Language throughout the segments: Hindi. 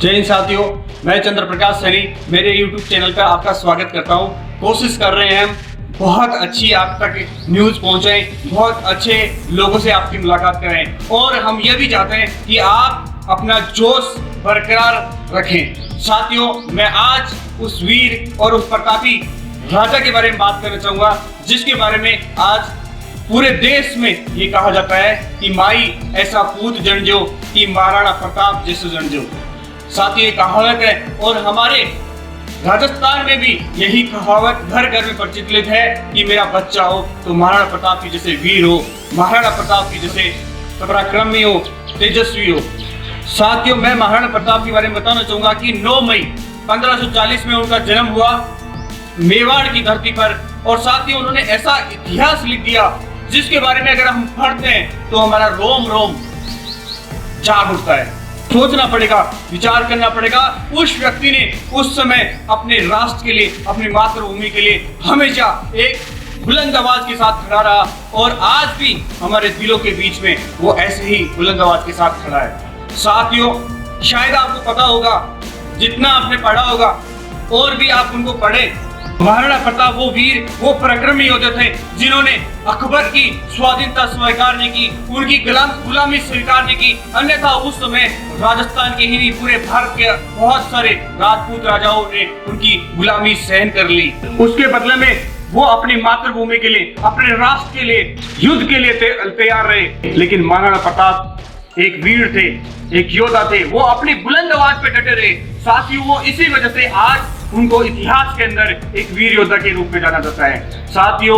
जय हिंद साथियों, मैं चंद्र प्रकाश सैनी मेरे YouTube चैनल पर आपका स्वागत करता हूं। कोशिश कर रहे हैं हम बहुत अच्छी आप तक न्यूज़ पहुंचाएं, बहुत अच्छे लोगों से आपकी मुलाकात करें और हम ये भी चाहते हैं कि आप अपना जोश बरकरार रखें। साथियों, मैं आज उस वीर और उस प्रतापी राजा के बारे में बात करना चाहूँगा जिसके बारे में आज पूरे देश में ये कहा जाता है कि माई ऐसा पूत जनजो कि महाराणा प्रताप जैसे जनजो। साथ ही कहावत है और हमारे राजस्थान में भी यही कहावत घर घर में प्रचलित है कि मेरा बच्चा हो तो महाराणा प्रताप की जैसे वीर हो, महाराणा प्रताप की जैसे पराक्रमी हो, तेजस्वी हो। साथियों, मैं महाराणा प्रताप के बारे में बताना चाहूंगा कि 9 मई 1540 में उनका जन्म हुआ मेवाड़ की धरती पर। और साथियों, उन्होंने ऐसा इतिहास लिख दिया जिसके बारे में अगर हम पढ़ते हैं तो हमारा रोम रोम जाग उठता है। सोचना पड़ेगा, विचार करना पड़ेगा। उस व्यक्ति ने उस समय अपने राष्ट्र के लिए, अपनी मातृभूमि के लिए हमेशा एक बुलंद आवाज के साथ खड़ा रहा और आज भी हमारे दिलों के बीच में वो ऐसे ही बुलंद आवाज के साथ खड़ा है। साथियों, शायद आपको पता होगा, जितना आपने पढ़ा होगा और भी आप उनको पढ़े, महाराणा प्रताप वो वीर, वो पराक्रमी योद्धा थे जिन्होंने अकबर की स्वाधीनता स्वीकार नहीं की, उनकी गुलामी स्वीकार नहीं की। अन्यथा उस समय राजस्थान के ही नहीं पूरे भारत के बहुत सारे राजपूत राजाओं ने उनकी गुलामी सहन कर ली। उसके बदले में वो अपनी मातृभूमि के लिए, अपने राष्ट्र के लिए, युद्ध के लिए तैयार रहे। लेकिन महाराणा प्रताप एक वीर थे, एक योद्धा थे, वो अपनी बुलंद आवाज पे डटे रहे। साथियों, वो इसी वजह से आज उनको इतिहास के अंदर एक वीर योद्धा के रूप में जाना जाता है। साथियों,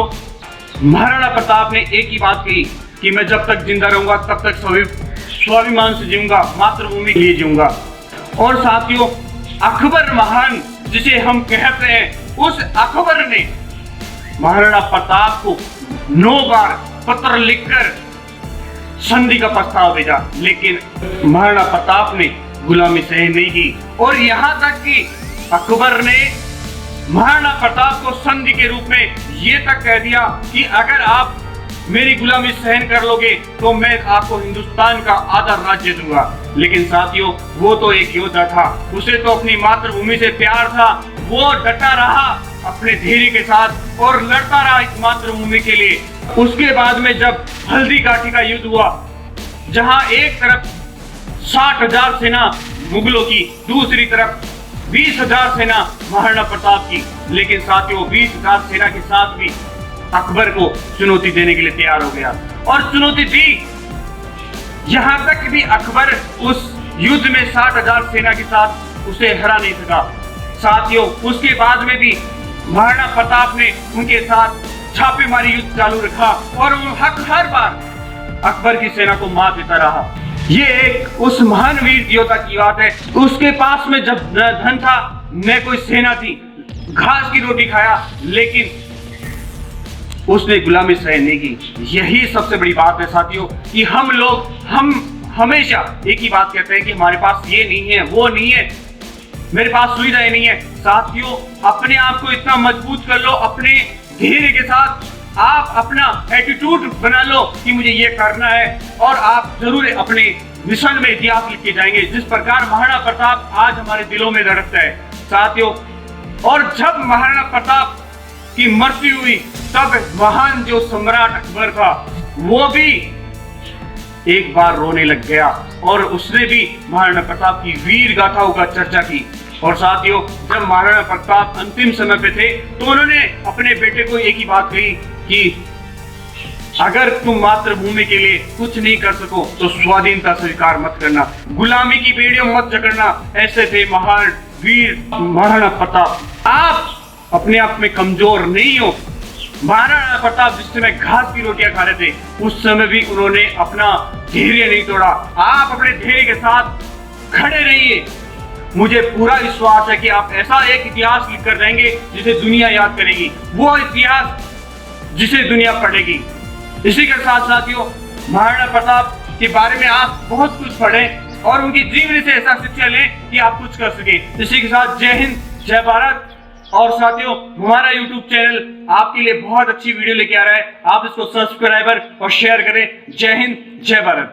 महाराणा प्रताप ने एक ही बात कही कि मैं जब तक जिंदा रहूंगा तब तक स्वाभिमान से जीऊंगा, मातृभूमि के लिए जीऊंगा। और साथियों, अकबर महान जिसे हम कहते हैं, उस अकबर ने महाराणा प्रताप को 9 बार पत्र लिखकर संधि का प्रस्ताव भेजा, लेकिन महाराणा प्रताप ने गुलामी सहन नहीं की। और यहाँ तक कि अकबर ने महाराणा प्रताप को संधि के रूप में ये तक कह दिया कि अगर आप मेरी गुलामी सहन कर लोगे तो मैं आपको हिंदुस्तान का आधा राज्य दूंगा। लेकिन साथियों, वो तो एक योद्धा था, उसे तो अपनी मातृभूमि से प्यार था। वो डटा रहा अपने धैर्य के साथ और लड़ता रहा इस मातृभूमि के लिए। उसके बाद में जब हल्दी घाटी का युद्ध हुआ, जहां एक तरफ 60,000 सेना मुगलों की, दूसरी तरफ 20,000 सेना महाराणा प्रताप की, लेकिन साथियों 20,000 सेना के साथ भी अकबर को चुनौती देने के लिए तैयार हो गया और चुनौती दी। यहां तक भी अकबर उस युद्ध में 60,000 सेना के साथ उसे हरा नहीं सका। साथियों, उसके बाद में भी महाराणा प्रताप ने उनके साथ छापेमारी युद्ध चालू रखा और हर बार अकबर की सेना को मात देता रहा। ये एक उस महान वीर योद्धा की बात है। उसके पास में जब न धन था न कोई सेना थी, घास की रोटी खाया, लेकिन उसने गुलामी सहन नहीं की। यही सबसे बड़ी बात है साथियों कि हम हमेशा एक ही बात कहते हैं कि हमारे पास ये नहीं है, वो नहीं है, मेरे पास सुविधाएं नहीं है। साथियों, अपने आप को इतना मजबूत कर लो, अपने धैर्य के साथ आप अपना एटीट्यूड बना लो कि मुझे ये करना है और आप जरूर अपने मिशन में इतिहास लिख के जाएंगे, जिस प्रकार महाराणा प्रताप आज हमारे दिलों में धड़कता है। साथियों, और जब महाराणा प्रताप की मृत्यु हुई तब महान जो सम्राट अकबर था वो भी एक बार रोने लग गया और उसने भी महाराणा प्रताप की वीर गाथाओं का चर्चा की। और साथियों, जब महाराणा प्रताप अंतिम समय पे थे तो उन्होंने अपने बेटे को एक ही बात कही कि अगर तुम मातृभूमि के लिए कुछ नहीं कर सको तो स्वाधीनता स्वीकार मत करना, गुलामी की बेड़ियों मत जकड़ना। ऐसे थे महान वीर महाराणा प्रताप। आप अपने आप में कमजोर नहीं हो। महाराणा प्रताप जिस समय घास की रोटियां खा रहे थे उस समय भी उन्होंने अपना धैर्य नहीं तोड़ा। आप अपने धैर्य के साथ खड़े रहिए। मुझे पूरा विश्वास है कि आप ऐसा एक इतिहास लिख कर जाएंगे जिसे दुनिया याद करेगी, वो इतिहास जिसे दुनिया पढ़ेगी। इसी के साथ साथियों, महाराणा प्रताप के बारे में आप बहुत कुछ पढ़ें और उनकी जीवनी से ऐसा शिक्षा लें कि आप कुछ कर सकें। इसी के साथ जय हिंद, जय भारत। और साथियों, हमारा YouTube चैनल आपके लिए बहुत अच्छी वीडियो लेके आ रहा है। आप इसको सब्सक्राइबर और शेयर करें। जय हिंद, जय भारत।